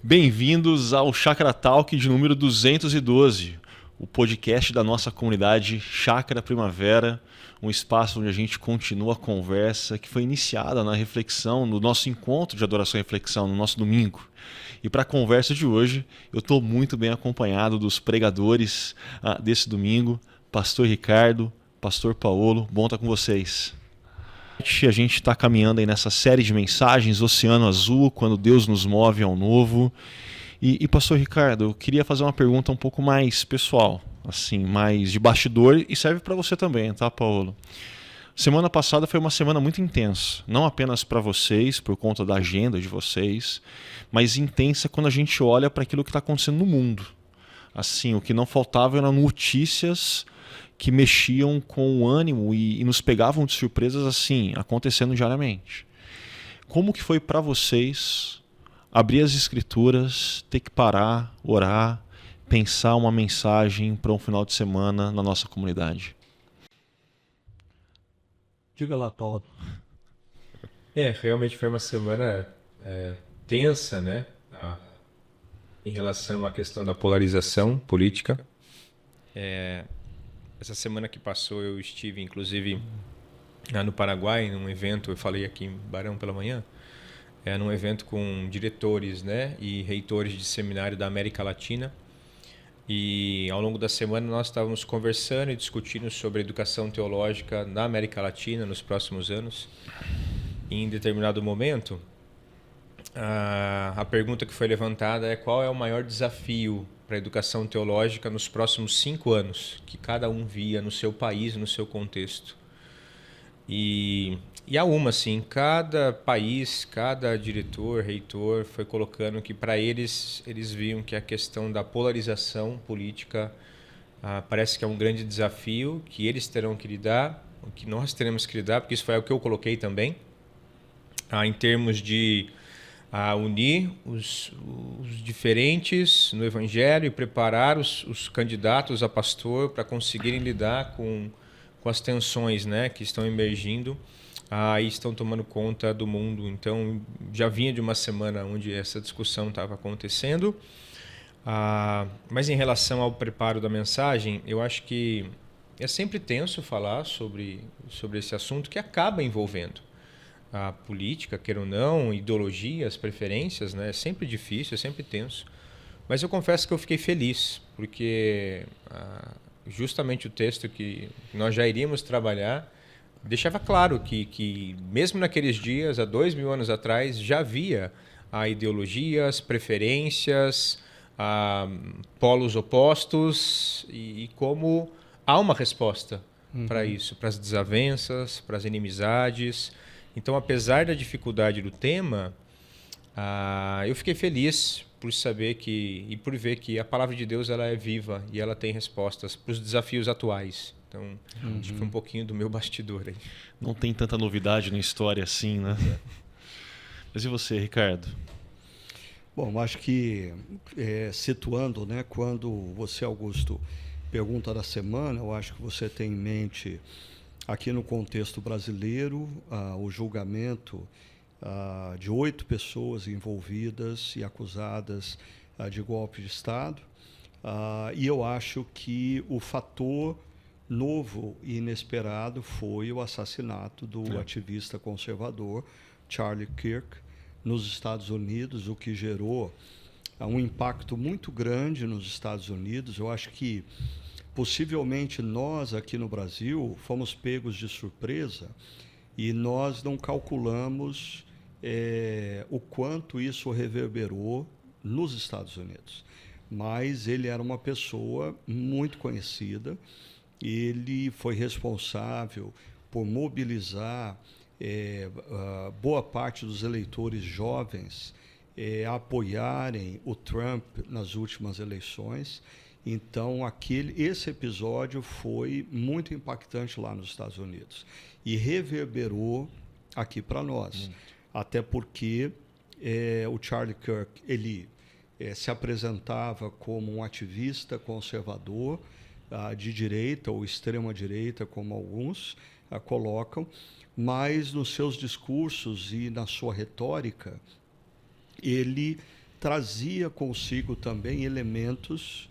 Bem-vindos ao Chácara Talk de número 212, o podcast da nossa comunidade Chácara Primavera, um espaço onde a gente continua a conversa que foi iniciada na reflexão, no nosso encontro de adoração e reflexão, no nosso domingo. E para a conversa de hoje, eu estou muito bem acompanhado dos pregadores desse domingo, Pastor Ricardo, Pastor Paulo, bom estar com vocês. A gente está caminhando aí nessa série de mensagens, Oceano Azul, quando Deus nos move ao novo. E Pastor Ricardo, eu queria fazer uma pergunta um pouco mais pessoal, assim, mais de bastidor, e serve para você também, tá, Paulo? Semana passada foi uma semana muito intensa, não apenas para vocês, por conta da agenda de vocês, mas intensa quando a gente olha para aquilo que está acontecendo no mundo. Assim, o que não faltava eram notícias que mexiam com o ânimo e nos pegavam de surpresas assim, acontecendo diariamente. Como que foi para vocês abrir as escrituras, ter que parar, orar, pensar uma mensagem para um final de semana na nossa comunidade? Diga lá, Paulo. Realmente foi uma semana tensa, né? Em relação à questão da polarização política. Essa semana que passou eu estive, inclusive, no Paraguai, num evento, eu falei aqui em Barão pela manhã, num evento com diretores, né, e reitores de seminário da América Latina. E ao longo da semana nós estávamos conversando e discutindo sobre a educação teológica na América Latina nos próximos anos. E em determinado momento, a pergunta que foi levantada é qual é o maior desafio para a educação teológica nos próximos 5 anos, que cada um via no seu país, no seu contexto. E há assim, cada país, cada diretor, reitor foi colocando que para eles viam que a questão da polarização política parece que é um grande desafio que eles terão que lidar, que nós teremos que lidar, porque isso foi o que eu coloquei também, em termos de unir os diferentes no Evangelho e preparar os candidatos a pastor para conseguirem lidar com as tensões, né, que estão emergindo e estão tomando conta do mundo. Então, já vinha de uma semana onde essa discussão estava acontecendo. Mas em relação ao preparo da mensagem, eu acho que é sempre tenso falar sobre esse assunto que acaba envolvendo a política, queira ou não, ideologias, preferências, né? É sempre difícil, é sempre tenso. Mas eu confesso que eu fiquei feliz, porque justamente o texto que nós já iríamos trabalhar deixava claro que mesmo naqueles dias, há 2000 anos atrás, já havia ideologias, preferências, polos opostos e como há uma resposta para isso, para as desavenças, para as inimizades. Então, apesar da dificuldade do tema, eu fiquei feliz por saber e por ver que a palavra de Deus ela é viva e ela tem respostas para os desafios atuais. Então, acho que foi um pouquinho do meu bastidor aí. Não tem tanta novidade na história assim, né? Mas e você, Ricardo? Bom, acho que situando, né, quando você, Augusto, pergunta da semana, eu acho que você tem em mente, aqui no contexto brasileiro, o julgamento de 8 pessoas envolvidas e acusadas de golpe de Estado. E eu acho que o fator novo e inesperado foi o assassinato do ativista conservador Charlie Kirk nos Estados Unidos, o que gerou um impacto muito grande nos Estados Unidos. Eu acho que possivelmente nós aqui no Brasil fomos pegos de surpresa e nós não calculamos o quanto isso reverberou nos Estados Unidos. Mas ele era uma pessoa muito conhecida, ele foi responsável por mobilizar boa parte dos eleitores jovens a apoiarem o Trump nas últimas eleições. Então, esse episódio foi muito impactante lá nos Estados Unidos e reverberou aqui para nós. Até porque o Charlie Kirk ele se apresentava como um ativista conservador de direita ou extrema-direita, como alguns colocam, mas nos seus discursos e na sua retórica, ele trazia consigo também elementos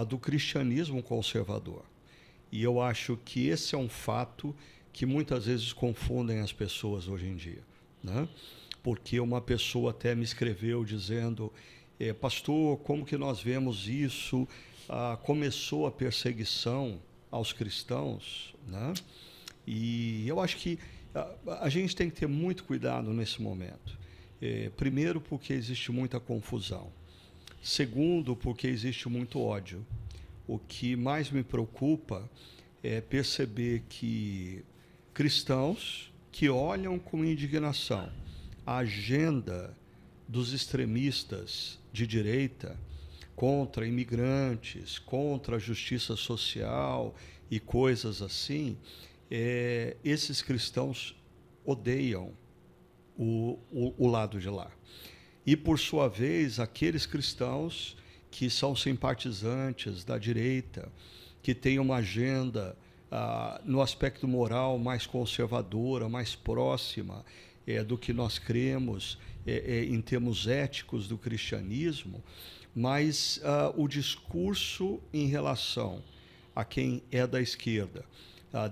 do cristianismo conservador. E eu acho que esse é um fato que muitas vezes confundem as pessoas hoje em dia, né? Porque uma pessoa até me escreveu dizendo, pastor, como que nós vemos isso? Começou a perseguição aos cristãos, né? E eu acho que a gente tem que ter muito cuidado nesse momento. Primeiro, porque existe muita confusão. Segundo, porque existe muito ódio. O que mais me preocupa é perceber que cristãos que olham com indignação a agenda dos extremistas de direita contra imigrantes, contra a justiça social e coisas assim, esses cristãos odeiam o lado de lá. E, por sua vez, aqueles cristãos que são simpatizantes da direita, que têm uma agenda no aspecto moral mais conservadora, mais próxima do que nós cremos em termos éticos do cristianismo, mas o discurso em relação a quem é da esquerda,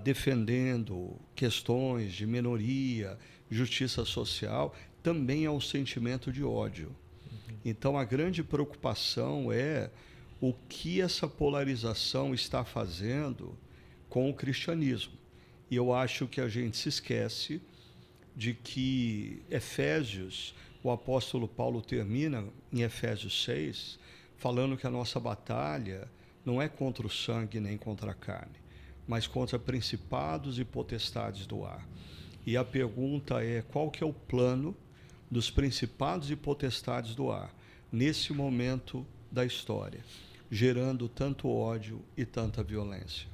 defendendo questões de minoria, justiça social, também é um sentimento de ódio. Então, a grande preocupação é o que essa polarização está fazendo com o cristianismo. E eu acho que a gente se esquece de que Efésios, o apóstolo Paulo termina em Efésios 6, falando que a nossa batalha não é contra o sangue nem contra a carne, mas contra principados e potestades do ar. E a pergunta é, qual que é o plano dos principados e potestades do ar nesse momento da história, gerando tanto ódio e tanta violência?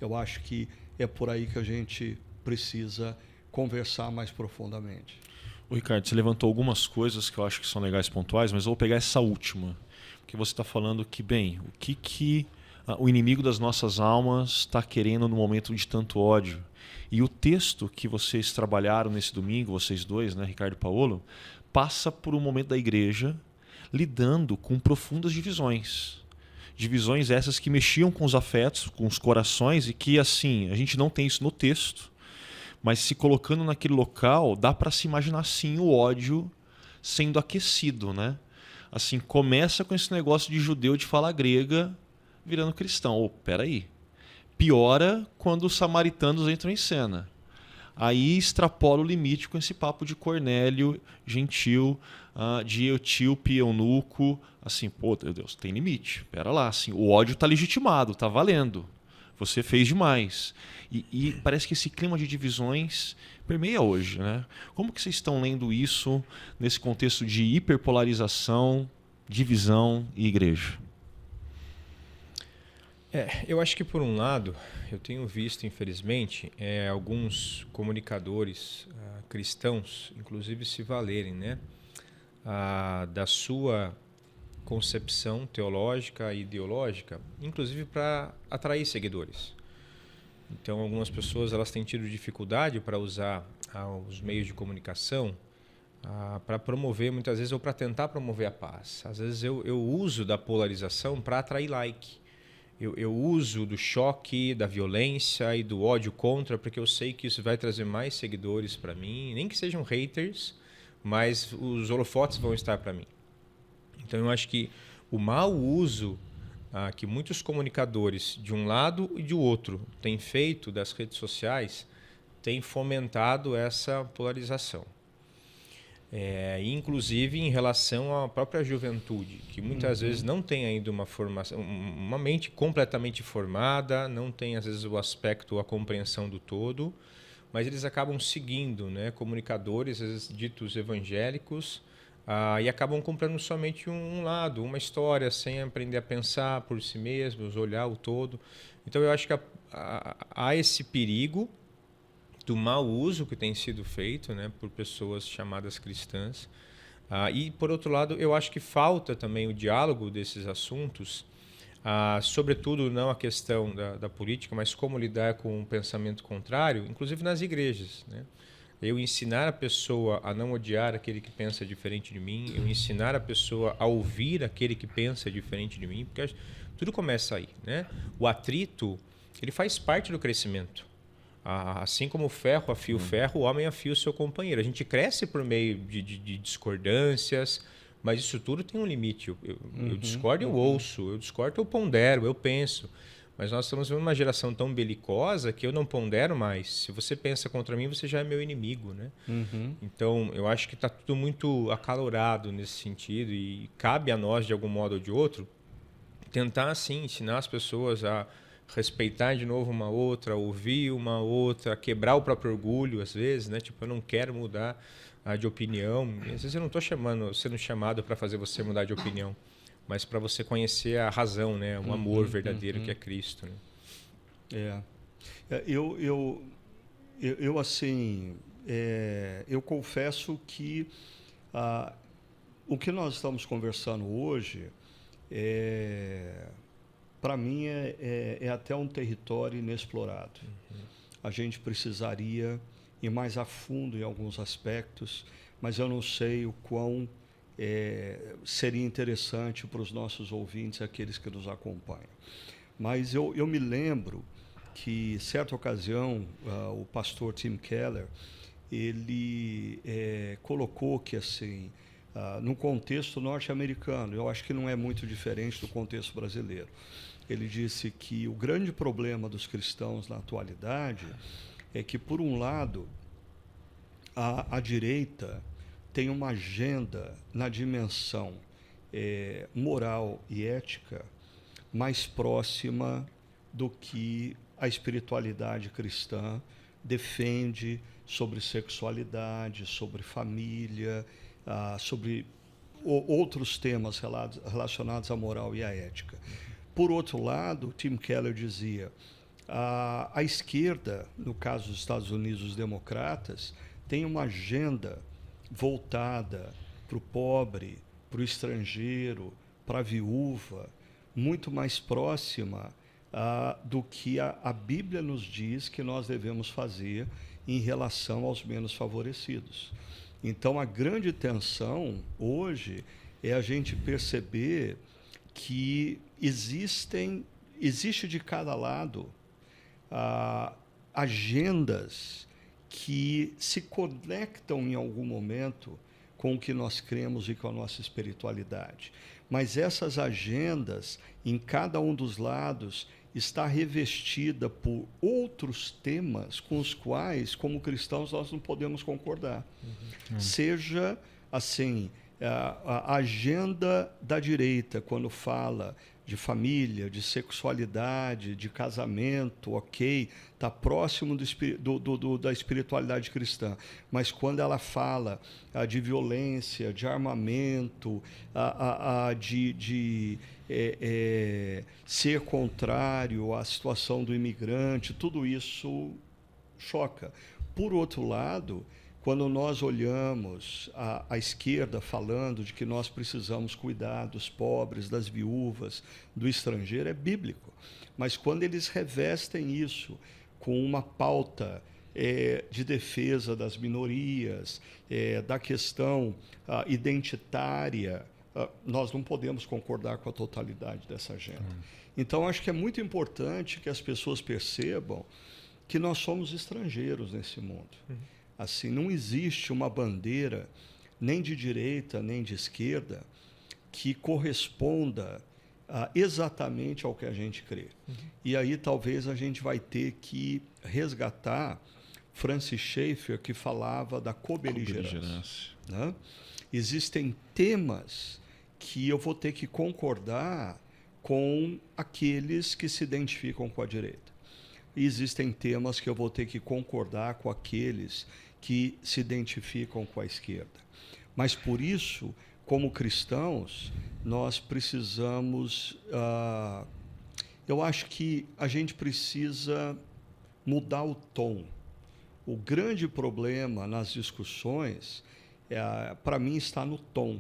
Eu acho que é por aí que a gente precisa conversar mais profundamente. Ô, Ricardo, você levantou algumas coisas que eu acho que são legais pontuais, mas eu vou pegar essa última, porque você está falando que, bem, o que o inimigo das nossas almas está querendo no momento de tanto ódio. E o texto que vocês trabalharam nesse domingo, vocês dois, né, Ricardo e Paulo, passa por um momento da igreja lidando com profundas divisões. Divisões essas que mexiam com os afetos, com os corações, e que, assim, a gente não tem isso no texto, mas se colocando naquele local, dá para se imaginar, sim, o ódio sendo aquecido, né? Assim, começa com esse negócio de judeu de fala grega virando cristão. Peraí. Piora quando os samaritanos entram em cena. Aí extrapola o limite com esse papo de Cornélio, gentil, de etíope, eunuco. Assim, pô, meu Deus, tem limite. Pera lá, assim, o ódio está legitimado, está valendo. Você fez demais. E parece que esse clima de divisões permeia hoje, né? Como que vocês estão lendo isso nesse contexto de hiperpolarização, divisão e igreja? Eu acho que, por um lado, eu tenho visto, infelizmente, alguns comunicadores cristãos, inclusive, se valerem, né, da sua concepção teológica e ideológica, inclusive para atrair seguidores. Então, algumas pessoas elas têm tido dificuldade para usar os meios de comunicação para promover, muitas vezes, ou para tentar promover a paz. Às vezes eu uso da polarização para atrair like. Eu uso do choque, da violência e do ódio contra, porque eu sei que isso vai trazer mais seguidores para mim, nem que sejam haters, mas os holofotes vão estar para mim. Então eu acho que o mau uso que muitos comunicadores de um lado e de outro têm feito das redes sociais tem fomentado essa polarização. Inclusive em relação à própria juventude, que muitas vezes não tem ainda uma formação, uma mente completamente formada, não tem às vezes o aspecto, a compreensão do todo, mas eles acabam seguindo, né, comunicadores, às vezes ditos evangélicos, e acabam comprando somente um lado, uma história, sem aprender a pensar por si mesmos, olhar o todo. Então eu acho que há esse perigo do mau uso que tem sido feito, né, por pessoas chamadas cristãs. E, por outro lado, eu acho que falta também o diálogo desses assuntos, sobretudo não a questão da política, mas como lidar com um pensamento contrário, inclusive nas igrejas, né? eu ensinar a pessoa a não odiar aquele que pensa diferente de mim, eu ensinar a pessoa a ouvir aquele que pensa diferente de mim, porque tudo começa aí, né? O atrito, ele faz parte do crescimento. Assim como o ferro afia o ferro, o homem afia o seu companheiro. A gente cresce por meio de discordâncias, mas isso tudo tem um limite. Eu discordo, eu ouço, eu discordo, eu pondero, eu penso. Mas nós estamos vivendo uma geração tão belicosa que eu não pondero mais. Se você pensa contra mim, você já é meu inimigo, né? Então, eu acho que está tudo muito acalorado nesse sentido e cabe a nós, de algum modo ou de outro, tentar, assim, ensinar as pessoas a respeitar de novo uma outra, ouvir uma outra, quebrar o próprio orgulho, às vezes, né? Tipo, eu não quero mudar de opinião. E, às vezes eu não estou sendo chamado para fazer você mudar de opinião, mas para você conhecer a razão, né? O amor verdadeiro que é Cristo. Né? Eu assim, eu confesso que o que nós estamos conversando hoje para mim é até um território inexplorado. A gente precisaria ir mais a fundo em alguns aspectos, mas eu não sei o quão seria interessante para os nossos ouvintes, aqueles que nos acompanham. Mas eu me lembro que, certa ocasião, o pastor Tim Keller, ele colocou que, assim, no contexto norte-americano, eu acho que não é muito diferente do contexto brasileiro, ele disse que o grande problema dos cristãos na atualidade é que, por um lado, a direita tem uma agenda na dimensão moral e ética mais próxima do que a espiritualidade cristã defende sobre sexualidade, sobre família, sobre outros temas relacionados à moral e à ética. Por outro lado, Tim Keller dizia, a esquerda, no caso dos Estados Unidos, os democratas, tem uma agenda voltada para o pobre, para o estrangeiro, para a viúva, muito mais próxima do que a Bíblia nos diz que nós devemos fazer em relação aos menos favorecidos. Então, a grande tensão hoje é a gente perceber que existe de cada lado agendas que se conectam em algum momento com o que nós cremos e com a nossa espiritualidade. Mas essas agendas, em cada um dos lados, está revestida por outros temas com os quais, como cristãos, nós não podemos concordar. Seja, assim, a agenda da direita, quando fala de família, de sexualidade, de casamento, ok, está próximo da espiritualidade cristã. Mas quando ela fala de violência, de armamento, de ser contrário à situação do imigrante, tudo isso choca. Por outro lado, quando nós olhamos a esquerda falando de que nós precisamos cuidar dos pobres, das viúvas, do estrangeiro, é bíblico. Mas quando eles revestem isso com uma pauta de defesa das minorias, da questão identitária, nós não podemos concordar com a totalidade dessa agenda. Então, acho que é muito importante que as pessoas percebam que nós somos estrangeiros nesse mundo. Assim, não existe uma bandeira, nem de direita, nem de esquerda, que corresponda exatamente ao que a gente crê. E aí talvez a gente vai ter que resgatar Francis Schaeffer, que falava da cobeligerância. Né? Existem temas que eu vou ter que concordar com aqueles que se identificam com a direita. E existem temas que eu vou ter que concordar com aqueles que se identificam com a esquerda. Mas, por isso, como cristãos, nós precisamos... eu acho que a gente precisa mudar o tom. O grande problema nas discussões, para mim, está no tom.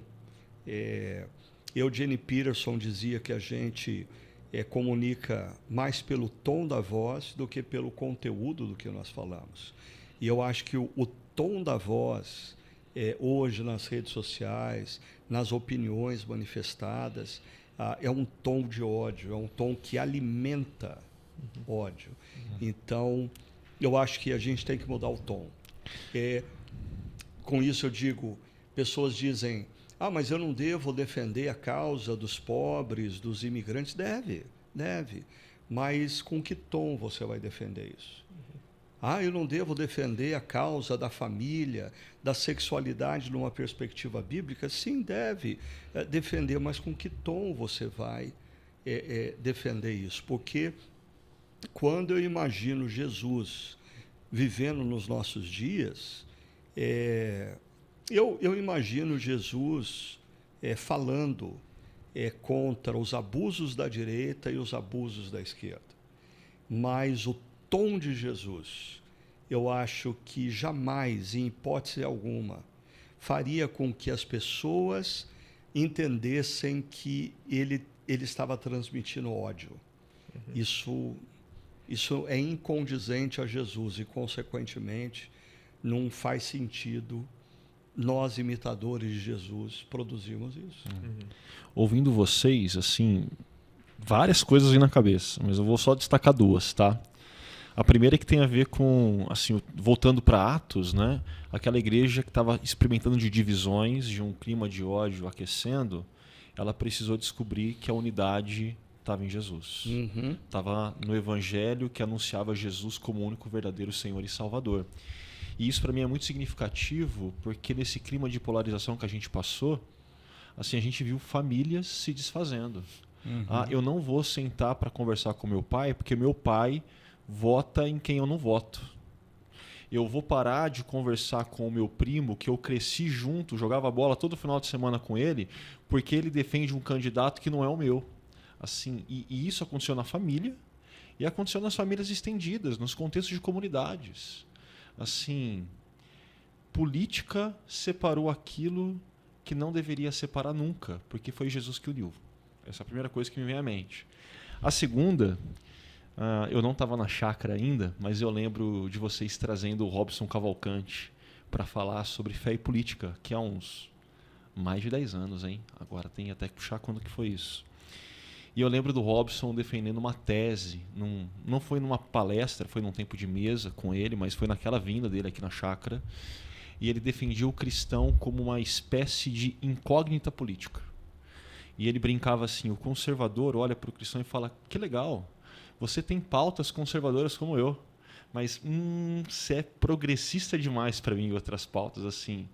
Eugene Peterson dizia que a gente comunica mais pelo tom da voz do que pelo conteúdo do que nós falamos. E eu acho que o tom da voz, hoje nas redes sociais, nas opiniões manifestadas, é um tom de ódio, é um tom que alimenta ódio. Então, eu acho que a gente tem que mudar o tom. Com isso eu digo, pessoas dizem, mas eu não devo defender a causa dos pobres, dos imigrantes. Deve. Mas com que tom você vai defender isso? Eu não devo defender a causa da família, da sexualidade numa perspectiva bíblica? Sim, deve defender, mas com que tom você vai defender isso? Porque quando eu imagino Jesus vivendo nos nossos dias, eu imagino Jesus falando contra os abusos da direita e os abusos da esquerda. Mas o tom de Jesus, eu acho que jamais, em hipótese alguma, faria com que as pessoas entendessem que ele estava transmitindo ódio. Isso é incondizente a Jesus e, consequentemente, não faz sentido nós, imitadores de Jesus, produzirmos isso. Ouvindo vocês, assim, várias coisas aí na cabeça, mas eu vou só destacar duas, tá? A primeira é que tem a ver com, assim, voltando para Atos, né? Aquela igreja que estava experimentando de divisões, de um clima de ódio aquecendo, ela precisou descobrir que a unidade estava em Jesus. Estava no Evangelho que anunciava Jesus como o único verdadeiro Senhor e Salvador. E isso para mim é muito significativo, porque nesse clima de polarização que a gente passou, assim, a gente viu famílias se desfazendo. Eu não vou sentar para conversar com meu pai, porque meu pai vota em quem eu não voto. Eu vou parar de conversar com o meu primo, que eu cresci junto, jogava bola todo final de semana com ele, porque ele defende um candidato que não é o meu. Assim, e isso aconteceu na família e aconteceu nas famílias estendidas, nos contextos de comunidades. Assim, política separou aquilo que não deveria separar nunca, porque foi Jesus que uniu. Essa é a primeira coisa que me vem à mente. A segunda, eu não estava na chácara ainda, mas eu lembro de vocês trazendo o Robson Cavalcante para falar sobre fé e política, que há uns mais de 10 anos, hein? Agora tem até que puxar quando que foi isso. E eu lembro do Robson defendendo uma tese, não foi numa palestra, foi num tempo de mesa com ele, mas foi naquela vinda dele aqui na chácara, e ele defendia o cristão como uma espécie de incógnita política. E ele brincava assim, o conservador olha para o cristão e fala, que legal, você tem pautas conservadoras como eu, mas você é progressista demais para mim em outras pautas, assim,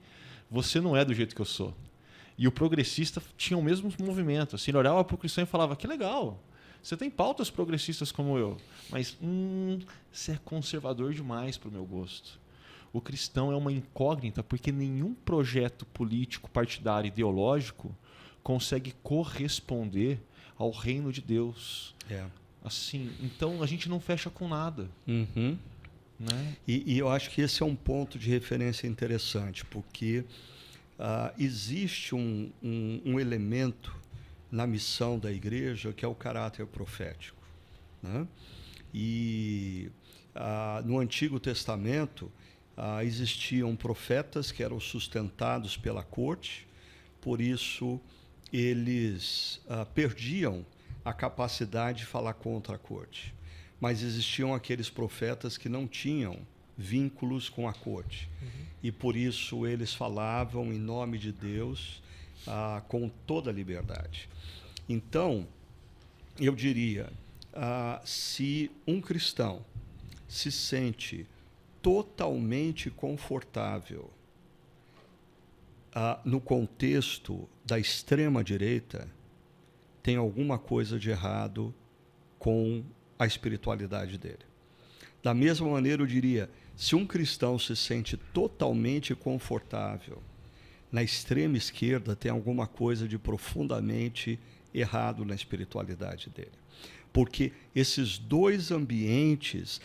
você não é do jeito que eu sou. E o progressista tinha o mesmo movimento. Assim, ele olhava para o cristão e falava, que legal, você tem pautas progressistas como eu, mas você é conservador demais para o meu gosto. O cristão é uma incógnita porque nenhum projeto político, partidário, ideológico consegue corresponder ao reino de Deus. Assim, então a gente não fecha com nada. Né? E eu acho que esse é um ponto de referência interessante, porque existe um elemento na missão da igreja que é o caráter profético. Né? E no Antigo Testamento existiam profetas que eram sustentados pela corte, por isso eles perdiam a capacidade de falar contra a corte. Mas existiam aqueles profetas que não tinham vínculos com a corte. E por isso eles falavam em nome de Deus com toda a liberdade. Então, eu diria, se um cristão se sente totalmente confortável no contexto da extrema-direita, tem alguma coisa de errado com a espiritualidade dele. Da mesma maneira, eu diria, se um cristão se sente totalmente confortável na extrema esquerda, tem alguma coisa de profundamente errado na espiritualidade dele. Porque nesses dois ambientes,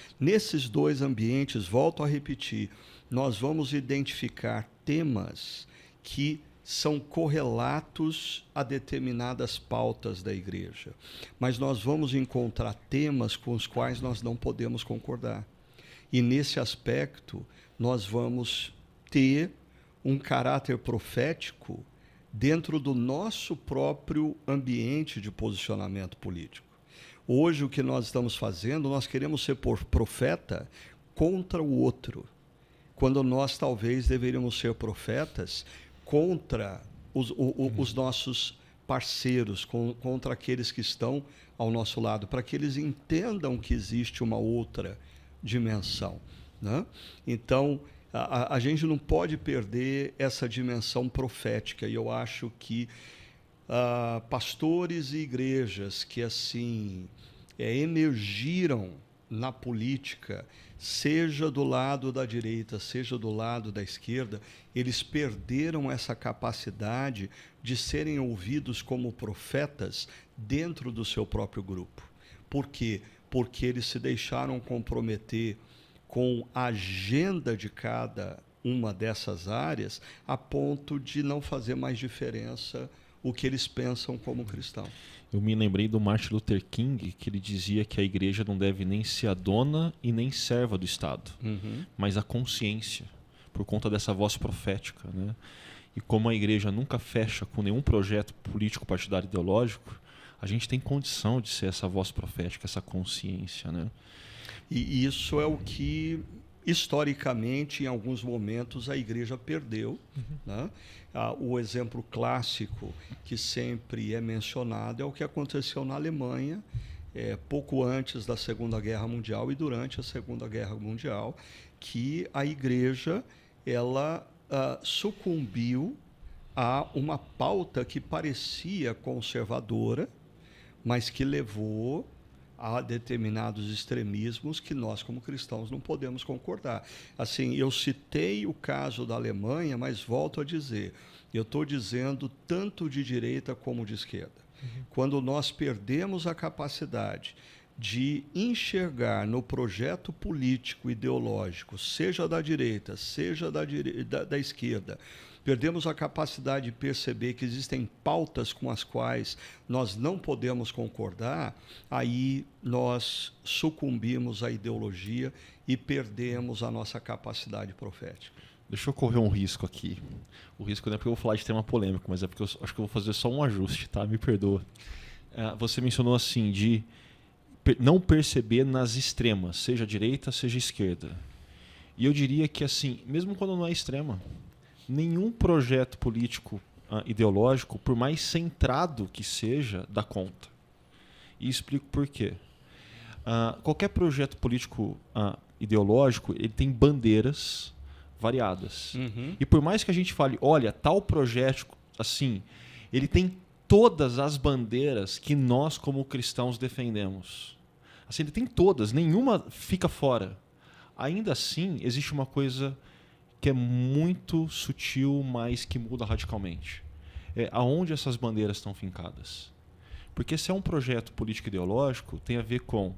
volto a repetir, nós vamos identificar temas que são correlatos a determinadas pautas da igreja. Mas nós vamos encontrar temas com os quais nós não podemos concordar. E nesse aspecto, nós vamos ter um caráter profético dentro do nosso próprio ambiente de posicionamento político. Hoje, o que nós estamos fazendo, nós queremos ser profeta contra o outro, quando nós talvez deveríamos ser profetas contra os nossos parceiros, contra aqueles que estão ao nosso lado, para que eles entendam que existe uma outra dimensão, né? Então, a gente não pode perder essa dimensão profética, e eu acho que pastores e igrejas que assim emergiram na política, seja do lado da direita, seja do lado da esquerda, eles perderam essa capacidade de serem ouvidos como profetas dentro do seu próprio grupo. Por quê? Porque eles se deixaram comprometer com a agenda de cada uma dessas áreas a ponto de não fazer mais diferença o que eles pensam como cristão. Eu me lembrei do Martin Luther King, que ele dizia que a igreja não deve nem ser a dona e nem serva do Estado, mas a consciência, por conta dessa voz profética, né? E como a igreja nunca fecha com nenhum projeto político, partidário, ideológico, a gente tem condição de ser essa voz profética, essa consciência, né? E isso é o que, historicamente, em alguns momentos, a igreja perdeu, né? O exemplo clássico que sempre é mencionado é o que aconteceu na Alemanha, pouco antes da Segunda Guerra Mundial e durante a Segunda Guerra Mundial, que a igreja ela sucumbiu a uma pauta que parecia conservadora, mas que levou a determinados extremismos que nós, como cristãos, não podemos concordar. Assim, eu citei o caso da Alemanha, mas volto a dizer, eu estou dizendo tanto de direita como de esquerda. Quando nós perdemos a capacidade de enxergar no projeto político, ideológico, seja da direita, seja da esquerda, perdemos a capacidade de perceber que existem pautas com as quais nós não podemos concordar, aí nós sucumbimos à ideologia e perdemos a nossa capacidade profética. Deixa eu correr um risco aqui. O risco não é porque eu vou falar de tema polêmico, mas é porque eu acho que eu vou fazer só um ajuste, tá? Me perdoa. Você mencionou assim, de não perceber nas extremas, seja direita, seja esquerda. E eu diria que, assim, mesmo quando não é extrema, nenhum projeto político ideológico, por mais centrado que seja, dá conta. E explico por quê. Qualquer projeto político ideológico, ele tem bandeiras variadas. E por mais que a gente fale, olha, tal projeto, assim, ele tem todas as bandeiras que nós, como cristãos, defendemos. Assim, ele tem todas, nenhuma fica fora. Ainda assim, existe uma coisa que é muito sutil, mas que muda radicalmente. Aonde essas bandeiras estão fincadas. Porque se é um projeto político ideológico, tem a ver com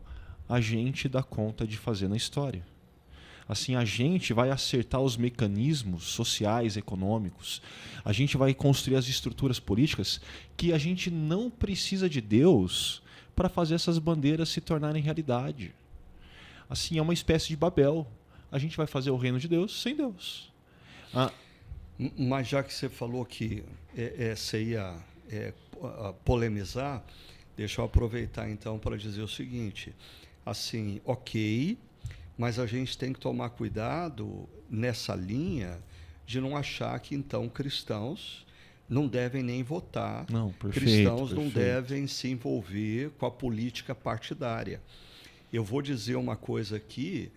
a gente dar conta de fazer na história. Assim, a gente vai acertar os mecanismos sociais, econômicos, a gente vai construir as estruturas políticas que a gente não precisa de Deus para fazer essas bandeiras se tornarem realidade. Assim, é uma espécie de Babel. A gente vai fazer o reino de Deus sem Deus. Mas já que você falou que você ia polemizar, deixa eu aproveitar então para dizer o seguinte, assim, ok, mas a gente tem que tomar cuidado nessa linha de não achar que então cristãos não devem nem votar, não, perfeito, cristãos não perfeito. devem se envolver com a política partidária. Eu vou dizer uma coisa aqui,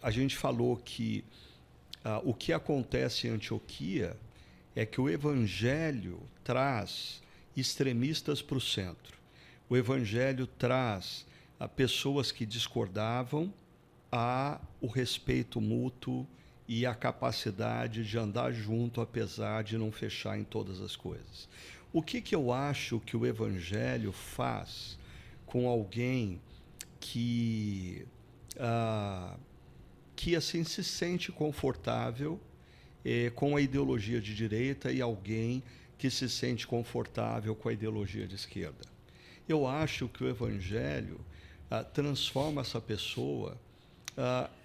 a gente falou que o que acontece em Antioquia é que o evangelho traz extremistas para o centro. O evangelho traz pessoas que discordavam o respeito mútuo e a capacidade de andar junto, apesar de não fechar em todas as coisas. O que eu acho que o evangelho faz com alguém que assim se sente confortável com a ideologia de direita e alguém que se sente confortável com a ideologia de esquerda? Eu acho que o evangelho transforma essa pessoa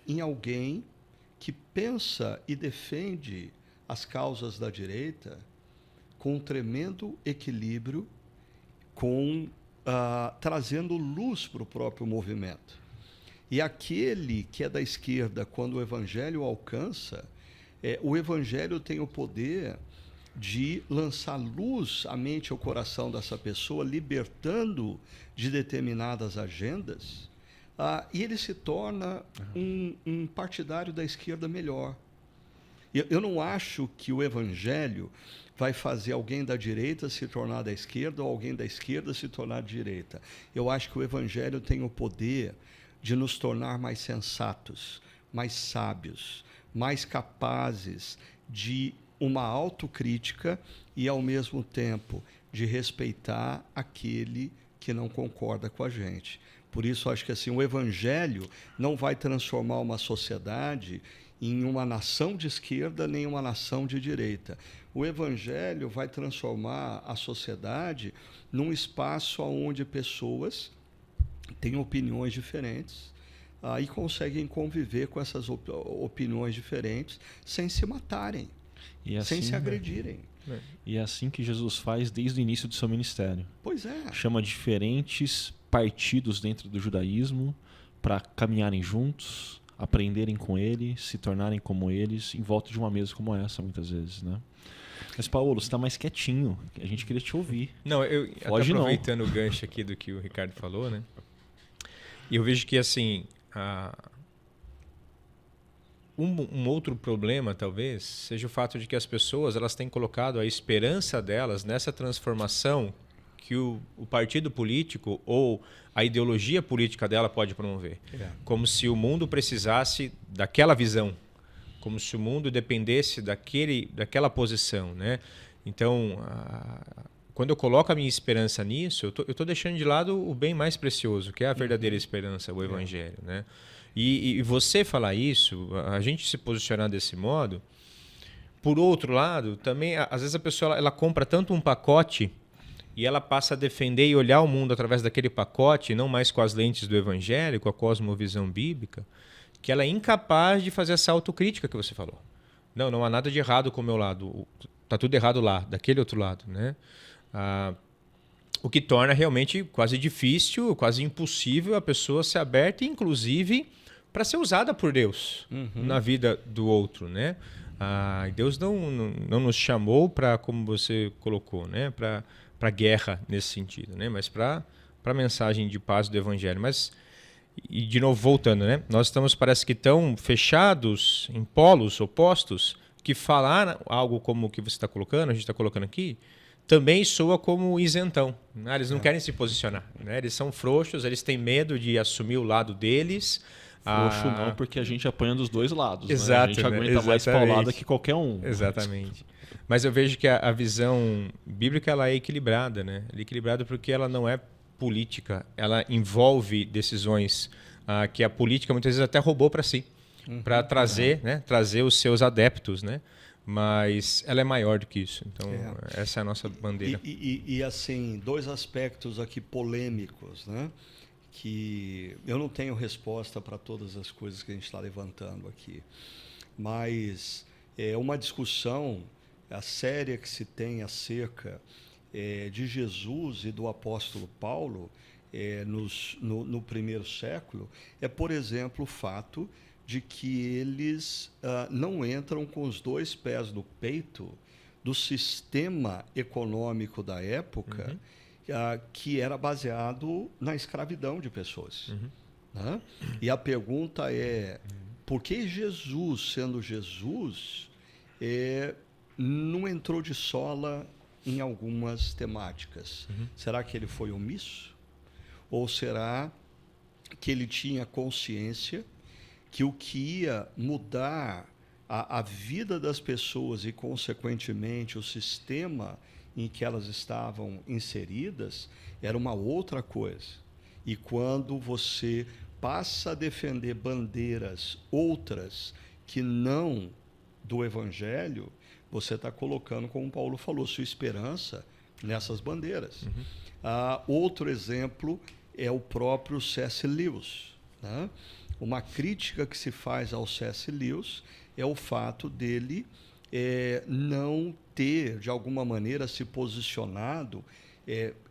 em alguém que pensa e defende as causas da direita com um tremendo equilíbrio, trazendo luz para o próprio movimento. E aquele que é da esquerda, quando o evangelho alcança, o evangelho tem o poder de lançar luz à mente e ao coração dessa pessoa, libertando de determinadas agendas, e ele se torna um partidário da esquerda melhor. Eu não acho que o evangelho vai fazer alguém da direita se tornar da esquerda ou alguém da esquerda se tornar de direita. Eu acho que o evangelho tem o poder de nos tornar mais sensatos, mais sábios, mais capazes de uma autocrítica e, ao mesmo tempo, de respeitar aquele que não concorda com a gente. Por isso, acho que assim, o evangelho não vai transformar uma sociedade em uma nação de esquerda nem uma nação de direita. O evangelho vai transformar a sociedade num espaço onde pessoas têm opiniões diferentes e conseguem conviver com essas opiniões diferentes sem se matarem, sem se agredirem. E é assim que Jesus faz desde o início do seu ministério. Pois é. Chama diferentes partidos dentro do judaísmo para caminharem juntos, aprenderem com ele, se tornarem como eles, em volta de uma mesa como essa, muitas vezes, né? Mas, Paulo, você está mais quietinho. A gente queria te ouvir. Não, eu Foge aproveitando o gancho aqui do que o Ricardo falou, né? E eu vejo que, assim, um outro problema, talvez, seja o fato de que as pessoas elas têm colocado a esperança delas nessa transformação que o partido político ou a ideologia política dela pode promover. Como se o mundo precisasse daquela visão, como se o mundo dependesse daquela posição, né? Então, quando eu coloco a minha esperança nisso, eu estou deixando de lado o bem mais precioso, que é a verdadeira esperança, o Evangelho, né? E você falar isso, a gente se posicionar desse modo, por outro lado, também, às vezes a pessoa ela compra tanto um pacote e ela passa a defender e olhar o mundo através daquele pacote, não mais com as lentes do Evangelho, com a cosmovisão bíblica, que ela é incapaz de fazer essa autocrítica que você falou. Não há nada de errado com o meu lado. Está tudo errado lá, daquele outro lado, né? O que torna realmente quase difícil, quase impossível a pessoa ser aberta, inclusive para ser usada por Deus na vida do outro, né? Deus não nos chamou para, como você colocou, né? Para guerra nesse sentido, né? Mas para a mensagem de paz do Evangelho. Mas, e de novo voltando, né? Nós estamos, parece que tão fechados em polos opostos que falar algo como o que você está colocando, a gente está colocando aqui, também soa como isentão, né? Eles não querem se posicionar, né? Eles são frouxos, eles têm medo de assumir o lado deles. Frouxo não, porque a gente apanha dos dois lados. Exato, né? A gente aguenta exatamente. mais paulada que qualquer um. Exatamente. Mas eu vejo que a visão bíblica ela é equilibrada, né? Ela é equilibrada porque ela não é política, ela envolve decisões que a política muitas vezes até roubou para si, para trazer, né? Trazer os seus adeptos, né? Mas ela é maior do que isso. Então, essa é a nossa bandeira. E assim, dois aspectos aqui polêmicos, né? Que eu não tenho resposta para todas as coisas que a gente está levantando aqui. Mas é uma discussão séria que se tem acerca de Jesus e do apóstolo Paulo no primeiro século, por exemplo, o fato de que eles não entram com os dois pés no peito do sistema econômico da época, que era baseado na escravidão de pessoas. Né? E a pergunta é, por que Jesus, sendo Jesus, não entrou de sola em algumas temáticas? Será que ele foi omisso? Ou será que ele tinha consciência que o que ia mudar a vida das pessoas e, consequentemente, o sistema em que elas estavam inseridas era uma outra coisa? E quando você passa a defender bandeiras outras que não do Evangelho, você está colocando, como Paulo falou, sua esperança nessas bandeiras. Outro exemplo é o próprio C.S. Lewis, né? Uma crítica que se faz ao C.S. Lewis é o fato dele não ter, de alguma maneira, se posicionado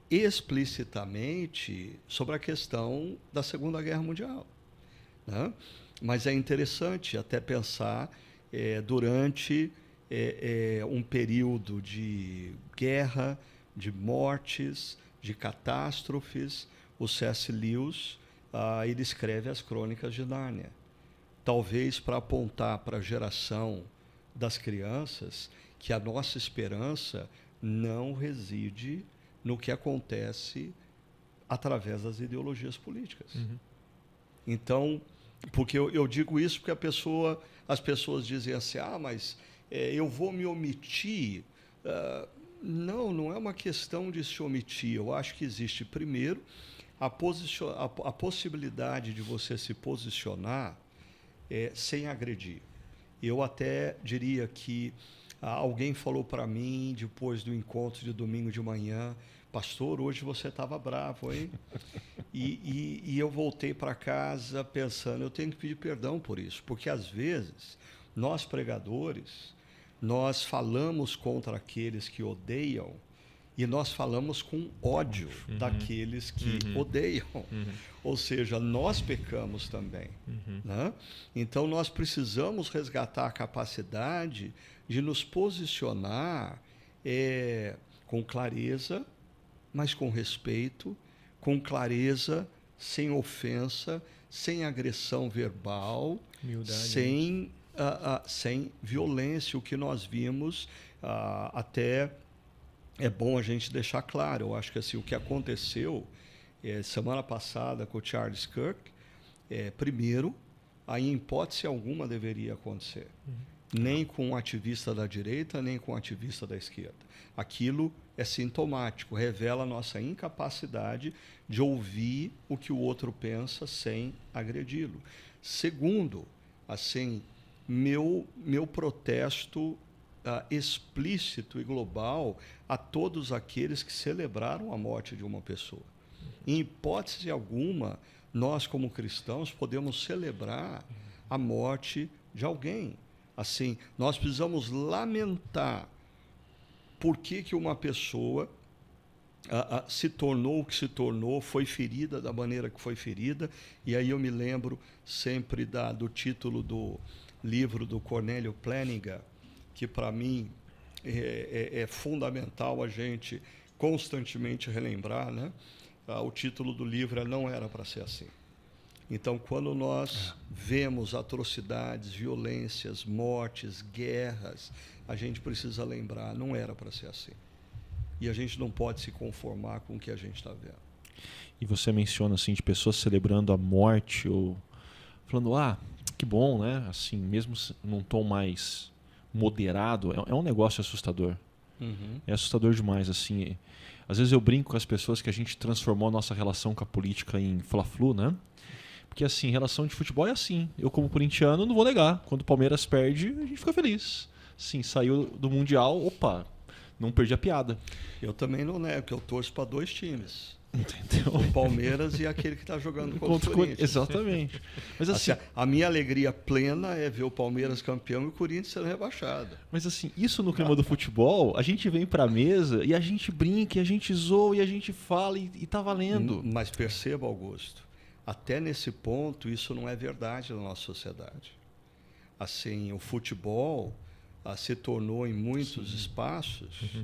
explicitamente sobre a questão da Segunda Guerra Mundial, né? Mas é interessante até pensar durante um período de guerra, de mortes, de catástrofes, o C.S. Lewis ele escreve as Crônicas de Nárnia. Talvez para apontar para a geração das crianças que a nossa esperança não reside no que acontece através das ideologias políticas. Uhum. Então, porque eu digo isso porque as pessoas dizem assim, mas eu vou me omitir. Não é uma questão de se omitir. Eu acho que existe, primeiro, a possibilidade de você se posicionar sem agredir. Eu até diria que alguém falou para mim, depois do encontro de domingo de manhã, pastor, hoje você estava bravo, hein? E eu voltei para casa pensando, eu tenho que pedir perdão por isso, porque às vezes nós pregadores, nós falamos contra aqueles que odeiam e nós falamos com ódio daqueles que odeiam. Ou seja, nós pecamos também. Né? Então, nós precisamos resgatar a capacidade de nos posicionar com clareza, mas com respeito, com clareza, sem ofensa, sem agressão verbal, sem violência. O que nós vimos até... É bom a gente deixar claro, eu acho que assim, o que aconteceu semana passada com o Charles Kirk, primeiro, aí em hipótese alguma deveria acontecer. Nem com um ativista da direita, nem com um ativista da esquerda. Aquilo é sintomático, revela a nossa incapacidade de ouvir o que o outro pensa sem agredi-lo. Segundo, assim, meu protesto explícito e global a todos aqueles que celebraram a morte de uma pessoa. Em hipótese alguma, nós como cristãos podemos celebrar a morte de alguém. Assim, nós precisamos lamentar por que uma pessoa se tornou o que se tornou, foi ferida da maneira que foi ferida. E aí eu me lembro sempre do título do livro do Cornélio Plantinga, que para mim é fundamental a gente constantemente relembrar, né? O título do livro Não Era para Ser Assim. Então, quando nós vemos atrocidades, violências, mortes, guerras, a gente precisa lembrar, não era para ser assim. E a gente não pode se conformar com o que a gente está vendo. E você menciona assim de pessoas celebrando a morte ou falando, que bom, né? Assim, mesmo num tom mais moderado, é um negócio assustador. É assustador demais, assim. Às vezes eu brinco com as pessoas que a gente transformou a nossa relação com a política em fla-flu, né? Porque assim, relação de futebol é assim. Eu como corintiano não vou negar. Quando o Palmeiras perde, a gente fica feliz. Sim, saiu do Mundial, não perdi a piada. Eu também não nego, porque eu torço para 2 times. Entendeu? O Palmeiras e aquele que está jogando contra o Corinthians. Exatamente. Mas assim, a minha alegria plena é ver o Palmeiras campeão e o Corinthians sendo rebaixado. Mas assim, isso no clima do futebol, a gente vem para a mesa e a gente brinca, e a gente zoa, e a gente fala e tá valendo. Mas perceba, Augusto, até nesse ponto isso não é verdade na nossa sociedade. Assim, o futebol se tornou em muitos espaços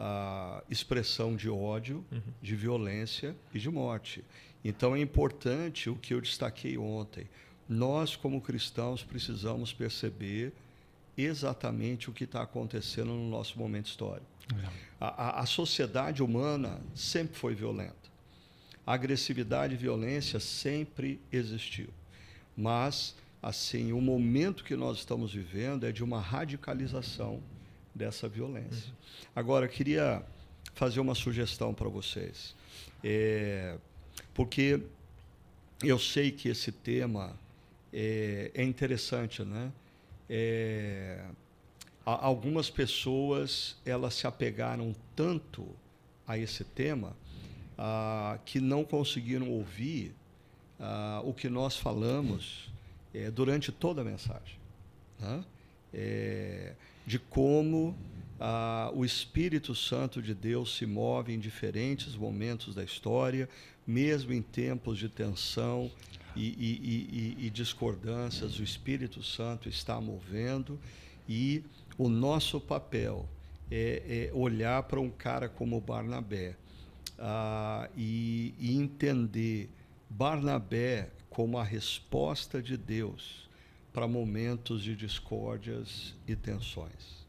a expressão de ódio, de violência e de morte. Então é importante o que eu destaquei ontem. Nós, como cristãos, precisamos perceber exatamente o que está acontecendo no nosso momento histórico. A sociedade humana sempre foi violenta. A agressividade e violência sempre existiu. Mas, assim, o momento que nós estamos vivendo é de uma radicalização dessa violência. Agora, eu queria fazer uma sugestão para vocês. Porque eu sei que esse tema é interessante, né? Algumas pessoas elas se apegaram tanto a esse tema que não conseguiram ouvir o que nós falamos durante toda a mensagem, né? De como o Espírito Santo de Deus se move em diferentes momentos da história, mesmo em tempos de tensão e discordâncias, o Espírito Santo está movendo, e o nosso papel é olhar para um cara como Barnabé e entender Barnabé como a resposta de Deus para momentos de discórdias e tensões.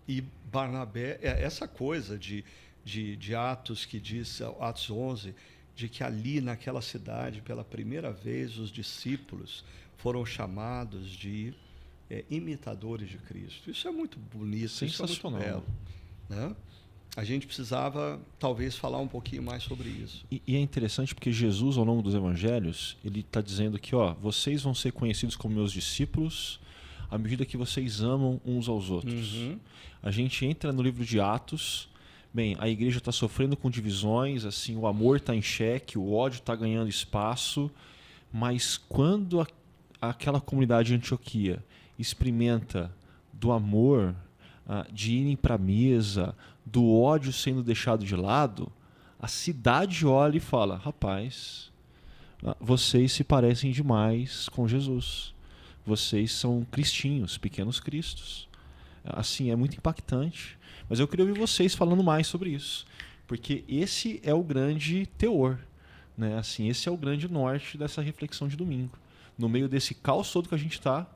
E Barnabé, essa coisa de Atos, que diz, Atos 11, de que ali naquela cidade, pela primeira vez, os discípulos foram chamados de imitadores de Cristo. Isso é muito bonito, sensacional. Isso é muito belo, né? A gente precisava, talvez, falar um pouquinho mais sobre isso. E é interessante porque Jesus, ao longo dos evangelhos, ele está dizendo que vocês vão ser conhecidos como meus discípulos à medida que vocês amam uns aos outros. A gente entra no livro de Atos, bem, a igreja está sofrendo com divisões, assim, o amor está em xeque, o ódio está ganhando espaço, mas quando aquela comunidade de Antioquia experimenta do amor, de irem para a mesa, do ódio sendo deixado de lado, a cidade olha e fala: rapaz, vocês se parecem demais com Jesus. Vocês são cristinhos, pequenos cristos. Assim, é muito impactante. Mas eu queria ouvir vocês falando mais sobre isso, porque esse é o grande teor, né? Assim, esse é o grande norte dessa reflexão de domingo. No meio desse caos todo que a gente está,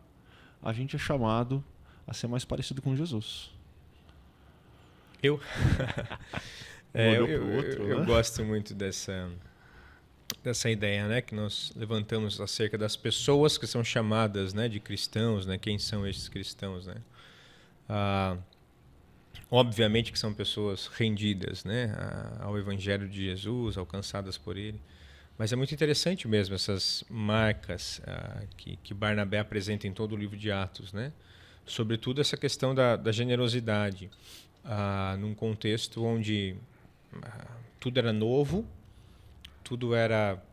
a gente é chamado a ser mais parecido com Jesus. Eu Né? gosto muito dessa ideia, né, que nós levantamos acerca das pessoas que são chamadas, né, de cristãos, né? Quem são esses cristãos, né? Obviamente que são pessoas rendidas, né, ao Evangelho de Jesus, alcançadas por ele. Mas é muito interessante mesmo essas marcas que Barnabé apresenta em todo o livro de Atos, né? Sobretudo essa questão da generosidade, num contexto onde tudo era novo, tudo era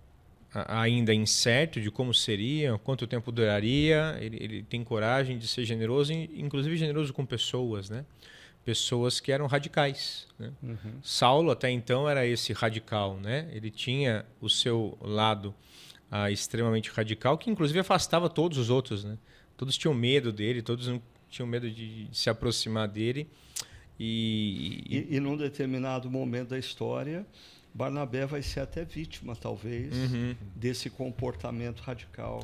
ainda incerto de como seria, quanto tempo duraria. Ele tem coragem de ser generoso, inclusive generoso com pessoas, né? Pessoas que eram radicais, né? Saulo até então era esse radical, né? Ele tinha o seu lado extremamente radical, que inclusive afastava todos os outros, né? Todos tinham medo dele, todos tinham medo de se aproximar dele. E num determinado momento da história, Barnabé vai ser até vítima, talvez, desse comportamento radical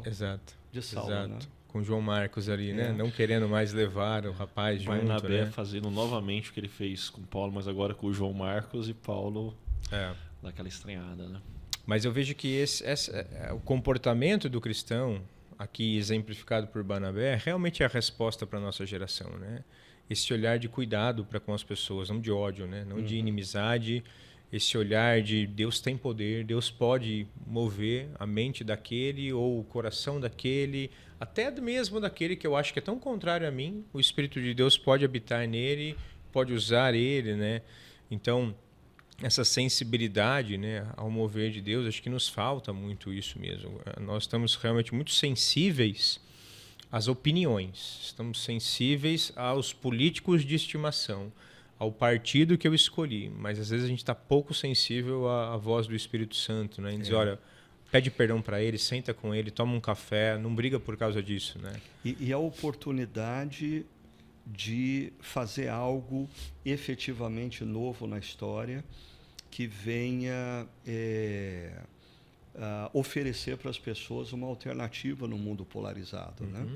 de Saulo. Exato. Né? Com João Marcos ali, né? Não querendo mais levar o rapaz junto. Barnabé, né? fazendo novamente o que ele fez com Paulo, mas agora com o João Marcos, e Paulo daquela estranhada, né? Mas eu vejo que o comportamento do cristão, aqui exemplificado por Barnabé, realmente é a resposta para a nossa geração, né? Esse olhar de cuidado para com as pessoas, não de ódio, né? Não de inimizade. Esse olhar de Deus tem poder, Deus pode mover a mente daquele ou o coração daquele, até mesmo daquele que eu acho que é tão contrário a mim. O Espírito de Deus pode habitar nele, pode usar ele, né? Então, essa sensibilidade, né, ao mover de Deus, acho que nos falta muito isso mesmo. Nós estamos realmente muito sensíveis às opiniões, estamos sensíveis aos políticos de estimação, ao partido que eu escolhi, mas às vezes a gente está pouco sensível à voz do Espírito Santo, né? Em dizer, olha, pede perdão para ele, senta com ele, toma um café, não briga por causa disso, né? E a oportunidade de fazer algo efetivamente novo na história, que venha oferecer para as pessoas uma alternativa no mundo polarizado, né?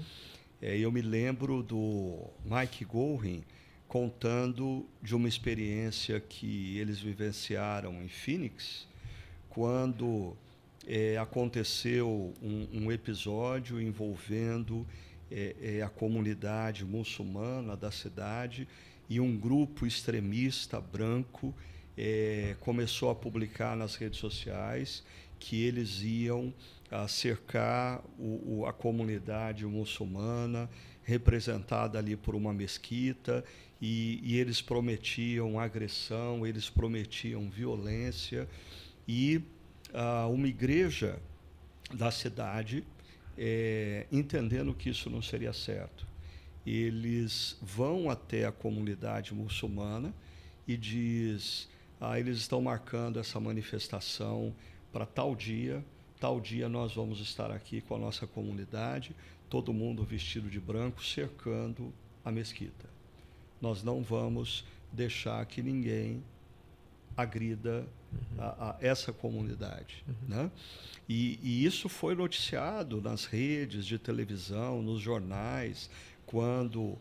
Eu me lembro do Mike Gorin contando de uma experiência que eles vivenciaram em Phoenix, quando aconteceu um episódio envolvendo a comunidade muçulmana da cidade, e um grupo extremista branco começou a publicar nas redes sociais que eles iam cercar a comunidade muçulmana, representada ali por uma mesquita, e eles prometiam agressão, eles prometiam violência, e uma igreja da cidade, entendendo que isso não seria certo. Eles vão até a comunidade muçulmana e eles estão marcando essa manifestação para tal dia nós vamos estar aqui com a nossa comunidade, todo mundo vestido de branco, cercando a mesquita. Nós não vamos deixar que ninguém agrida essa comunidade. Né? E isso foi noticiado nas redes de televisão, nos jornais, quando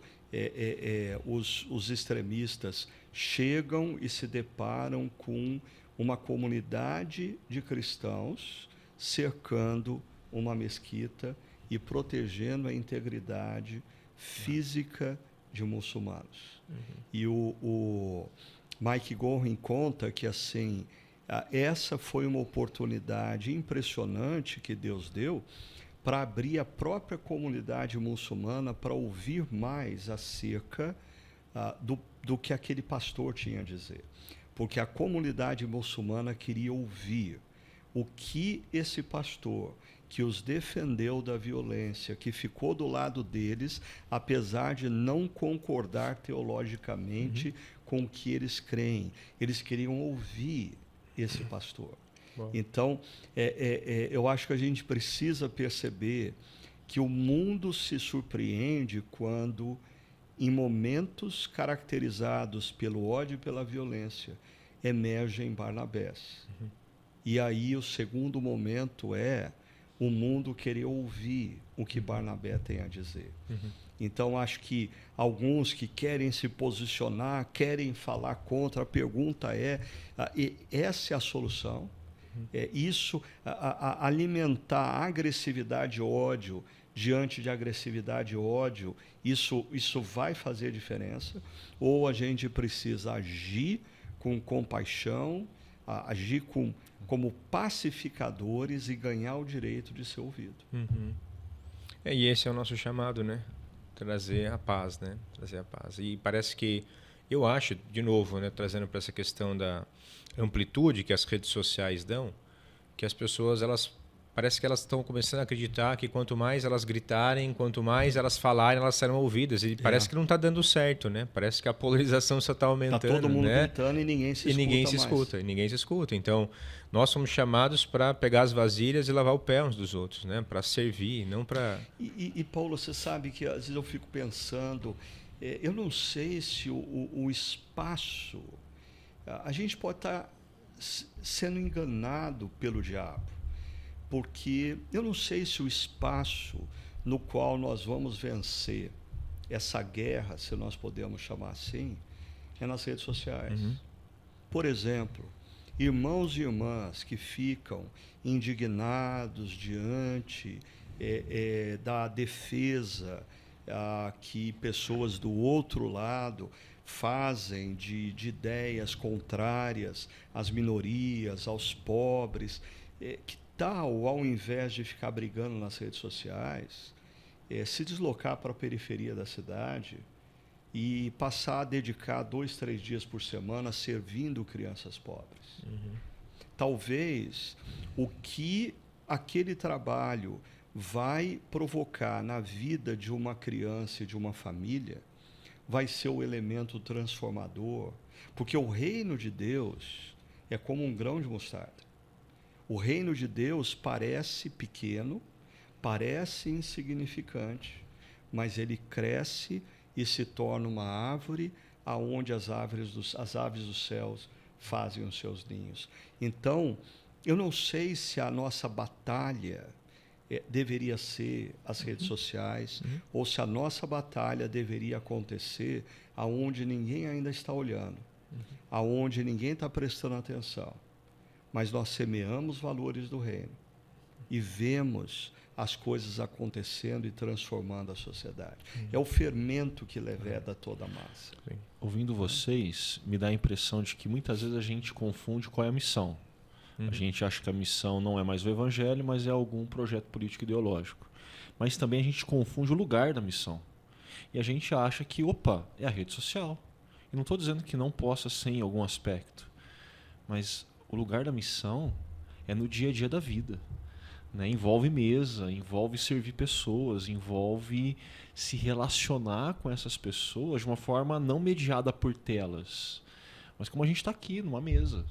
os extremistas chegam e se deparam com uma comunidade de cristãos cercando uma mesquita e protegendo a integridade física de muçulmanos. E o Mike Gorin conta que assim, essa foi uma oportunidade impressionante que Deus deu para abrir a própria comunidade muçulmana para ouvir mais acerca do que aquele pastor tinha a dizer. Porque a comunidade muçulmana queria ouvir o que esse pastor, que os defendeu da violência, que ficou do lado deles, apesar de não concordar teologicamente com o que eles creem. Eles queriam ouvir esse pastor. Bom. Então, eu acho que a gente precisa perceber que o mundo se surpreende quando, em momentos caracterizados pelo ódio e pela violência, emergem Barnabés. E aí o segundo momento é o mundo querer ouvir o que Barnabé tem a dizer. Então, acho que alguns que querem se posicionar, querem falar contra, a pergunta essa é a solução? Alimentar agressividade e ódio diante de agressividade e ódio, isso vai fazer diferença? Ou a gente precisa agir com compaixão, agir como pacificadores e ganhar o direito de ser ouvido. E esse é o nosso chamado, né? Trazer a paz, né? Trazer a paz. E parece que, eu acho, de novo, né, trazendo para essa questão da amplitude que as redes sociais dão, que as pessoas, parece que elas estão começando a acreditar que quanto mais elas gritarem, quanto mais elas falarem, elas serão ouvidas. E parece que não está dando certo, né? Parece que a polarização só está aumentando. Está todo mundo né? gritando e ninguém se escuta. Ninguém se escuta. Então, nós somos chamados para pegar as vasilhas e lavar o pé uns dos outros, né? Para servir, não para... E Paulo, você sabe que às vezes eu fico pensando, eu não sei se o espaço... A gente pode estar sendo enganado pelo diabo. Porque eu não sei se o espaço no qual nós vamos vencer essa guerra, se nós podemos chamar assim, é nas redes sociais. Por exemplo, irmãos e irmãs que ficam indignados diante da defesa que pessoas do outro lado fazem de ideias contrárias às minorias, aos pobres, que tal, ao invés de ficar brigando nas redes sociais, se deslocar para a periferia da cidade e passar a dedicar 2, 3 dias por semana servindo crianças pobres. Talvez o que aquele trabalho vai provocar na vida de uma criança e de uma família vai ser o elemento transformador, porque o reino de Deus é como um grão de mostarda. O reino de Deus parece pequeno, parece insignificante, mas ele cresce e se torna uma árvore aonde as aves dos céus fazem os seus ninhos. Então, eu não sei se a nossa batalha deveria ser as redes sociais, ou se a nossa batalha deveria acontecer aonde ninguém ainda está olhando, aonde ninguém está prestando atenção. Mas nós semeamos valores do reino e vemos as coisas acontecendo e transformando a sociedade. É o fermento que leveda toda a massa. Ouvindo vocês, me dá a impressão de que muitas vezes a gente confunde qual é a missão. A gente acha que a missão não é mais o evangelho, mas é algum projeto político ideológico. Mas também a gente confunde o lugar da missão. E a gente acha que, é a rede social. E não estou dizendo que não possa ser em algum aspecto. Mas o lugar da missão é no dia a dia da vida. Né? Envolve mesa, envolve servir pessoas, envolve se relacionar com essas pessoas de uma forma não mediada por telas, mas como a gente está aqui numa mesa.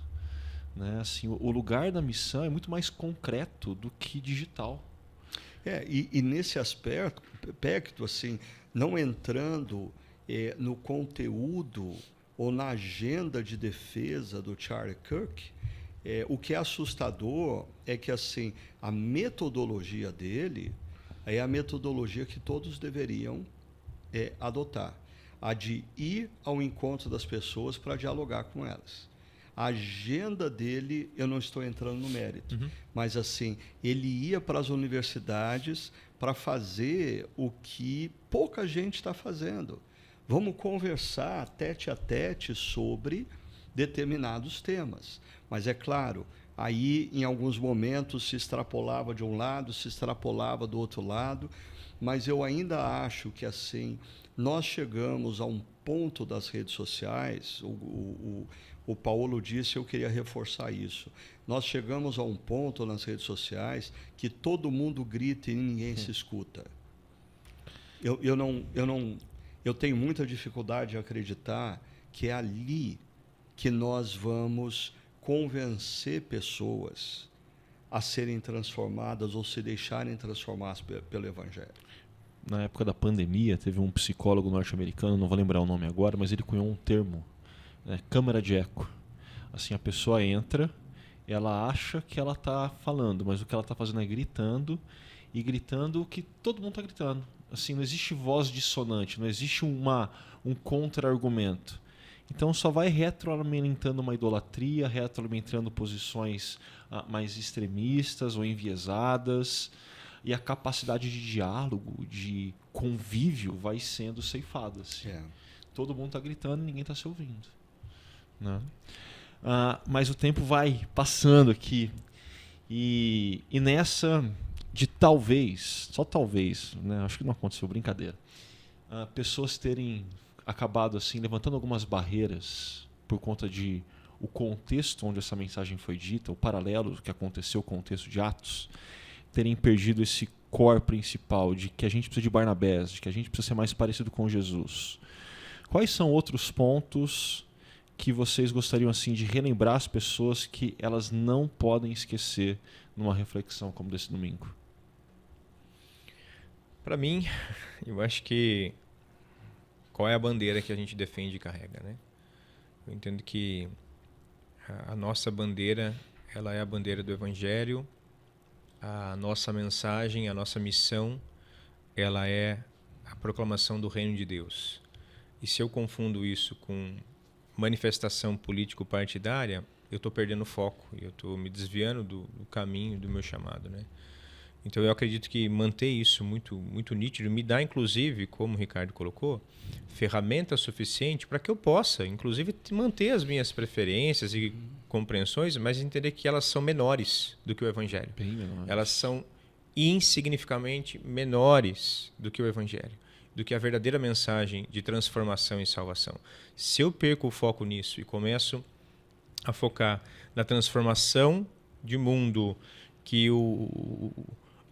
Né? Assim, o lugar da missão é muito mais concreto do que digital. E nesse aspecto, assim, não entrando no conteúdo ou na agenda de defesa do Charlie Kirk, o que é assustador é que assim, a metodologia dele é a metodologia que todos deveriam adotar, a de ir ao encontro das pessoas para dialogar com elas. A agenda dele, eu não estou entrando no mérito, mas assim, ele ia para as universidades para fazer o que pouca gente está fazendo. Vamos conversar tete a tete sobre determinados temas. Mas é claro, aí em alguns momentos se extrapolava de um lado, se extrapolava do outro lado, mas eu ainda acho que assim, nós chegamos a um ponto das redes sociais, o Paulo disse, eu queria reforçar isso. Nós chegamos a um ponto nas redes sociais que todo mundo grita e ninguém se escuta. Eu tenho muita dificuldade de acreditar que é ali que nós vamos convencer pessoas a serem transformadas ou se deixarem transformar pelo Evangelho. Na época da pandemia, teve um psicólogo norte-americano, não vou lembrar o nome agora, mas ele cunhou um termo, câmara de eco. Assim, a pessoa entra, ela acha que ela está falando, mas o que ela está fazendo é gritando, e gritando o que todo mundo está gritando. Assim, não existe voz dissonante, não existe um contra-argumento. Então só vai retroalimentando uma idolatria, retroalimentando posições mais extremistas ou enviesadas, e a capacidade de diálogo, de convívio vai sendo ceifada. Assim. Todo mundo está gritando e ninguém está se ouvindo. Né? Mas o tempo vai passando aqui. E nessa de talvez, só talvez, né? Acho que não aconteceu, brincadeira, pessoas terem acabado assim levantando algumas barreiras por conta de o contexto onde essa mensagem foi dita, o paralelo que aconteceu com o contexto de Atos, terem perdido esse core principal de que a gente precisa de Barnabés, de que a gente precisa ser mais parecido com Jesus. Quais são outros pontos que vocês gostariam assim de relembrar as pessoas que elas não podem esquecer numa reflexão como desse domingo? Para mim, eu acho que qual é a bandeira que a gente defende e carrega, né? Eu entendo que a nossa bandeira, ela é a bandeira do Evangelho, a nossa mensagem, a nossa missão, ela é a proclamação do reino de Deus. E se eu confundo isso com manifestação político-partidária, eu estou perdendo o foco, eu estou me desviando do caminho do meu chamado, né? Então eu acredito que manter isso muito, muito nítido me dá, inclusive, como o Ricardo colocou, ferramenta suficiente para que eu possa, inclusive, manter as minhas preferências e compreensões, mas entender que elas são menores do que o Evangelho. Bem menores. Elas são insignificativamente menores do que o Evangelho, do que a verdadeira mensagem de transformação e salvação. Se eu perco o foco nisso e começo a focar na transformação de mundo que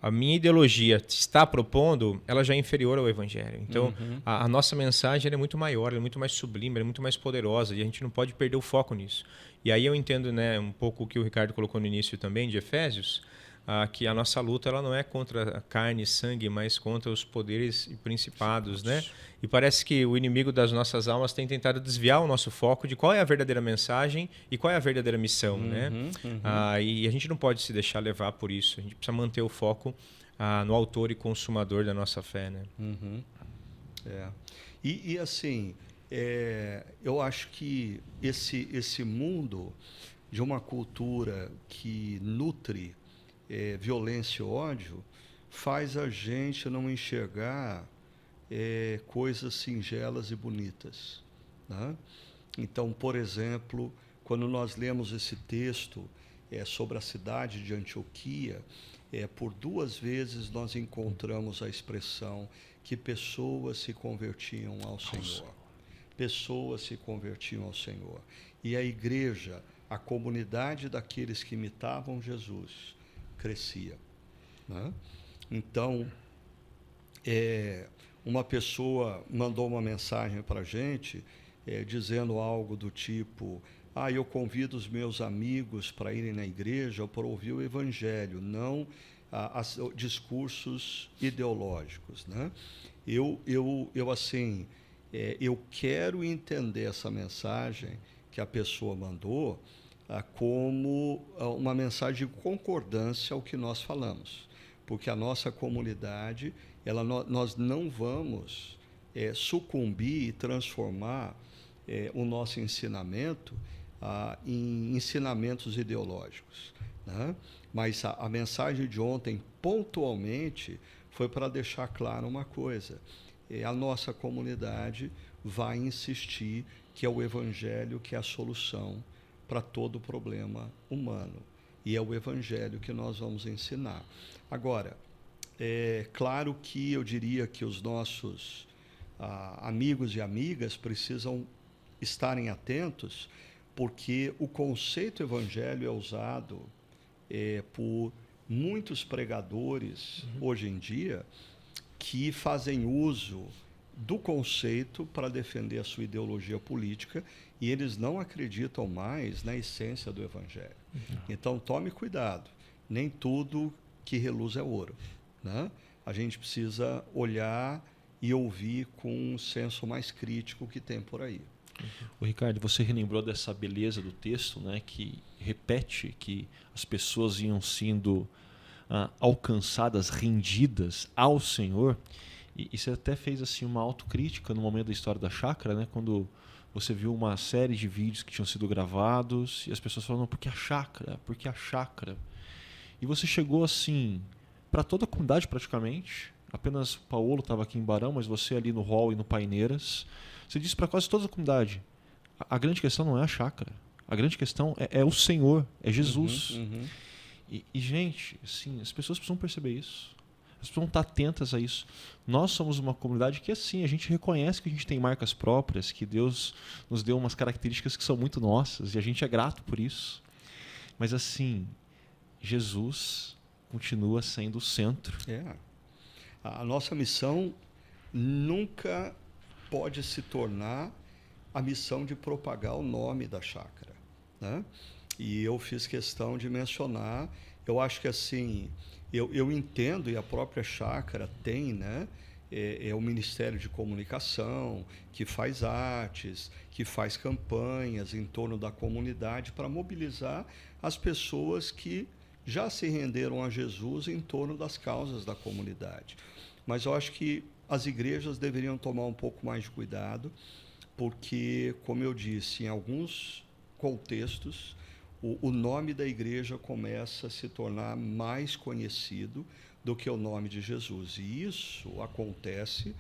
a minha ideologia está propondo, ela já é inferior ao Evangelho. Então, a nossa mensagem é muito maior, é muito mais sublime, é muito mais poderosa, e a gente não pode perder o foco nisso. E aí eu entendo, né, um pouco o que o Ricardo colocou no início também, de Efésios, que a nossa luta ela não é contra a carne e sangue, mas contra os poderes e principados, né? E parece que o inimigo das nossas almas tem tentado desviar o nosso foco de qual é a verdadeira mensagem e qual é a verdadeira missão, né? E a gente não pode se deixar levar por isso. A gente precisa manter o foco no autor e consumador da nossa fé, né? E assim, eu acho que esse mundo de uma cultura que nutre violência e ódio faz a gente não enxergar coisas singelas e bonitas, né? Então, por exemplo, quando nós lemos esse texto sobre a cidade de Antioquia, por 2 vezes nós encontramos a expressão que pessoas se convertiam ao Senhor. Pessoas se convertiam ao Senhor. E a igreja a comunidade daqueles que imitavam Jesus crescia, né? Então, uma pessoa mandou uma mensagem para a gente dizendo algo do tipo: eu convido os meus amigos para irem na igreja para ouvir o evangelho, não discursos ideológicos, né? Eu quero entender essa mensagem que a pessoa mandou como uma mensagem de concordância ao que nós falamos, porque a nossa comunidade, nós não vamos sucumbir e transformar o nosso ensinamento em ensinamentos ideológicos, né? Mas a mensagem de ontem, pontualmente, foi para deixar claro uma coisa: a nossa comunidade vai insistir que é o Evangelho que é a solução para todo problema humano, e é o Evangelho que nós vamos ensinar. Agora, claro que eu diria que os nossos amigos e amigas precisam estarem atentos, porque o conceito evangelho é usado por muitos pregadores hoje em dia que fazem uso do conceito para defender a sua ideologia política, e eles não acreditam mais na essência do evangelho. Então, tome cuidado. Nem tudo que reluz é ouro, né? A gente precisa olhar e ouvir com um senso mais crítico que tem por aí. O Ricardo, você relembrou dessa beleza do texto, né, que repete que as pessoas iam sendo alcançadas, rendidas ao Senhor, e você até fez assim uma autocrítica no momento da história da chácara, né, quando você viu uma série de vídeos que tinham sido gravados e as pessoas falavam: por que a chácara? Por que a chácara? E você chegou assim para toda a comunidade praticamente. Apenas o Paulo estava aqui em Barão, mas você ali no hall e no Paineiras. Você disse para quase toda a comunidade: a grande questão não é a chácara. A grande questão é o Senhor, é Jesus. E, gente, assim, as pessoas precisam perceber isso. As pessoas precisam estar atentas a isso. Nós somos uma comunidade que, assim, a gente reconhece que a gente tem marcas próprias, que Deus nos deu umas características que são muito nossas, e a gente é grato por isso. Mas, assim, Jesus continua sendo o centro. A nossa missão nunca pode se tornar a missão de propagar o nome da chácara, né? E eu fiz questão de mencionar, eu acho que assim, eu entendo, e a própria chácara tem, né, o Ministério de Comunicação, que faz artes, que faz campanhas em torno da comunidade para mobilizar as pessoas que já se renderam a Jesus em torno das causas da comunidade. Mas eu acho que as igrejas deveriam tomar um pouco mais de cuidado, porque, como eu disse, em alguns contextos, o nome da igreja começa a se tornar mais conhecido do que o nome de Jesus. E isso acontece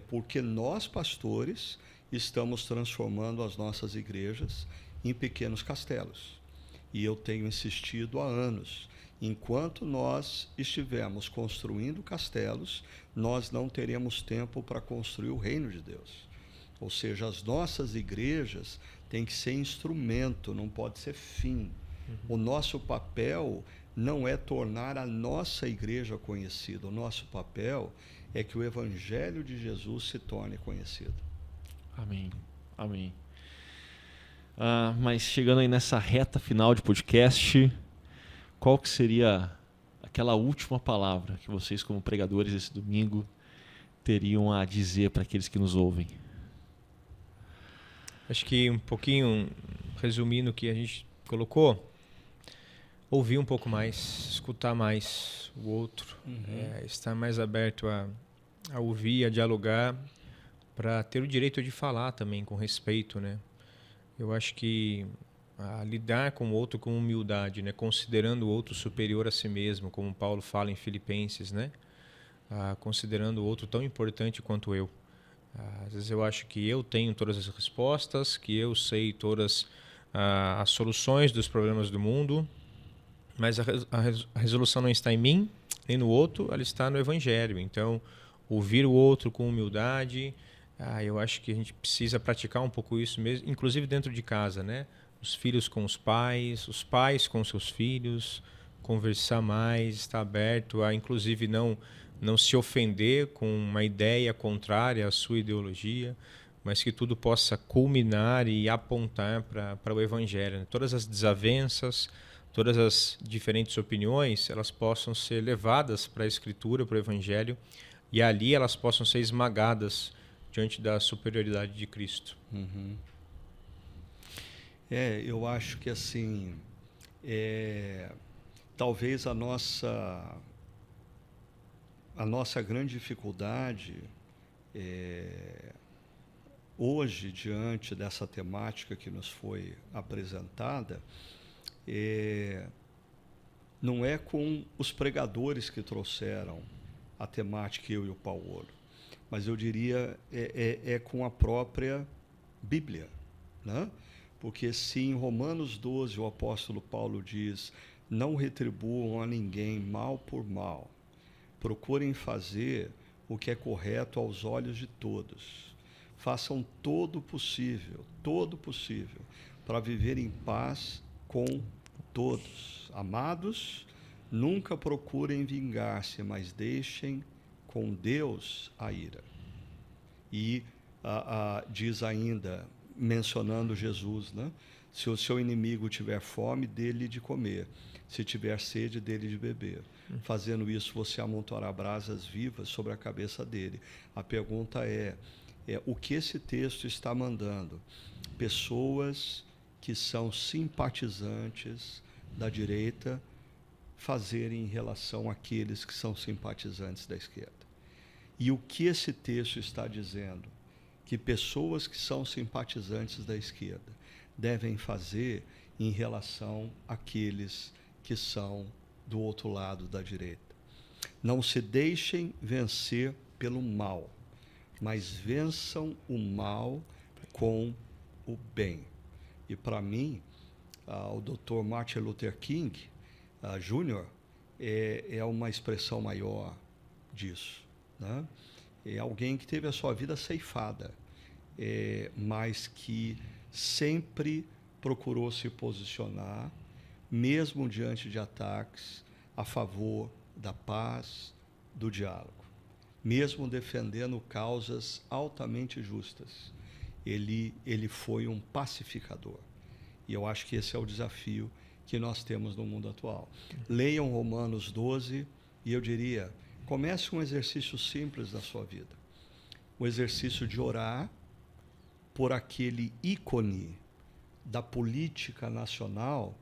porque nós, pastores, estamos transformando as nossas igrejas em pequenos castelos. E eu tenho insistido há anos: enquanto nós estivermos construindo castelos, nós não teremos tempo para construir o reino de Deus. Ou seja, as nossas igrejas têm que ser instrumento, não pode ser fim. O nosso papel não é tornar a nossa igreja conhecida. O nosso papel é que o Evangelho de Jesus se torne conhecido. Amém. Amém. Mas chegando aí nessa reta final de podcast, qual que seria aquela última palavra que vocês, como pregadores esse domingo, teriam a dizer para aqueles que nos ouvem? Acho que um pouquinho, resumindo o que a gente colocou, ouvir um pouco mais, escutar mais o outro, estar mais aberto a ouvir, a dialogar, para ter o direito de falar também com respeito, né? Eu acho que lidar com o outro com humildade, né? Considerando o outro superior a si mesmo, como Paulo fala em Filipenses, né? Considerando o outro tão importante quanto eu. Às vezes eu acho que eu tenho todas as respostas, que eu sei todas as soluções dos problemas do mundo, mas a resolução não está em mim, nem no outro, ela está no Evangelho. Então, ouvir o outro com humildade, eu acho que a gente precisa praticar um pouco isso mesmo, inclusive dentro de casa, né? os filhos com os pais com seus filhos, conversar mais, estar aberto a, inclusive, não se ofender com uma ideia contrária à sua ideologia, mas que tudo possa culminar e apontar para o Evangelho, né? Todas as desavenças, todas as diferentes opiniões, elas possam ser levadas para a Escritura, para o Evangelho, e ali elas possam ser esmagadas diante da superioridade de Cristo. Uhum. Eu acho que assim, talvez a nossa grande dificuldade hoje, diante dessa temática que nos foi apresentada, não é com os pregadores que trouxeram a temática, eu e o Paulo, mas eu diria com a própria Bíblia, né? Porque se em Romanos 12 o apóstolo Paulo diz: não retribuam a ninguém mal por mal, procurem fazer o que é correto aos olhos de todos, façam todo o possível, para viver em paz com todos. Amados, nunca procurem vingar-se, mas deixem com Deus a ira. E diz ainda, mencionando Jesus, né? Se o seu inimigo tiver fome, dê-lhe de comer. Se tiver sede, dê-lhe de beber. Fazendo isso, você amontoará brasas vivas sobre a cabeça dele. A pergunta é o que esse texto está mandando? Pessoas que são simpatizantes da direita fazerem em relação àqueles que são simpatizantes da esquerda. E o que esse texto está dizendo? Que pessoas que são simpatizantes da esquerda devem fazer em relação àqueles que são do outro lado da direita. Não se deixem vencer pelo mal, mas vençam o mal com o bem. E para mim, o Dr. Martin Luther King Jr. é uma expressão maior disso, né? É alguém que teve a sua vida ceifada, mas que sempre procurou se posicionar, mesmo diante de ataques, a favor da paz, do diálogo, mesmo defendendo causas altamente justas. Ele foi um pacificador. E eu acho que esse é o desafio que nós temos no mundo atual. Leiam Romanos 12 e eu diria, comece um exercício simples na sua vida. O exercício de orar por aquele ícone da política nacional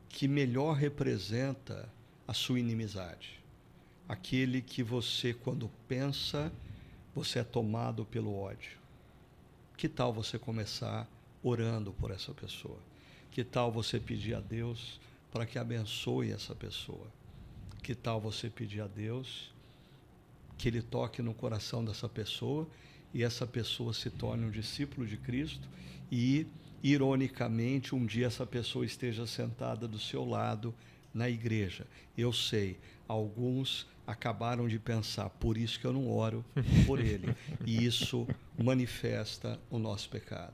que melhor representa a sua inimizade. Aquele que você, quando pensa, você é tomado pelo ódio. Que tal você começar orando por essa pessoa? Que tal você pedir a Deus para que abençoe essa pessoa? Que tal você pedir a Deus que Ele toque no coração dessa pessoa e essa pessoa se torne um discípulo de Cristo e, ironicamente, um dia essa pessoa esteja sentada do seu lado na igreja? Eu sei, alguns acabaram de pensar, por isso que eu não oro por ele. E isso manifesta o nosso pecado.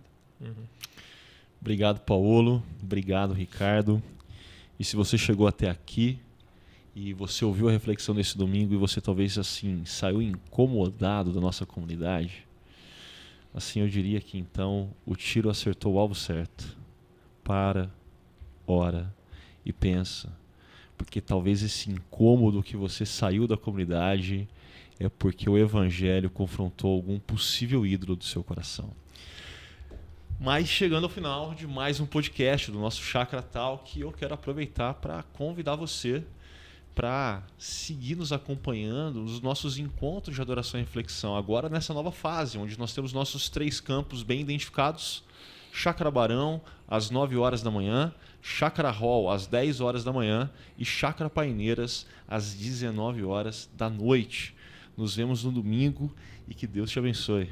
Obrigado, Paulo. Obrigado, Ricardo. E se você chegou até aqui e você ouviu a reflexão desse domingo e você talvez assim saiu incomodado da nossa comunidade, assim eu diria que então o tiro acertou o alvo certo. Para, ora e pensa, porque talvez esse incômodo que você saiu da comunidade é porque o Evangelho confrontou algum possível ídolo do seu coração. Mas chegando ao final de mais um podcast do nosso Chakra Talk, eu quero aproveitar para convidar você para seguir nos acompanhando nos nossos encontros de adoração e reflexão, agora nessa nova fase, onde nós temos nossos 3 campos bem identificados: Chácara Barão, às 9 horas da manhã, Chácara Hall, às 10 horas da manhã e Chácara Paineiras, às 19 horas da noite. Nos vemos no domingo e que Deus te abençoe.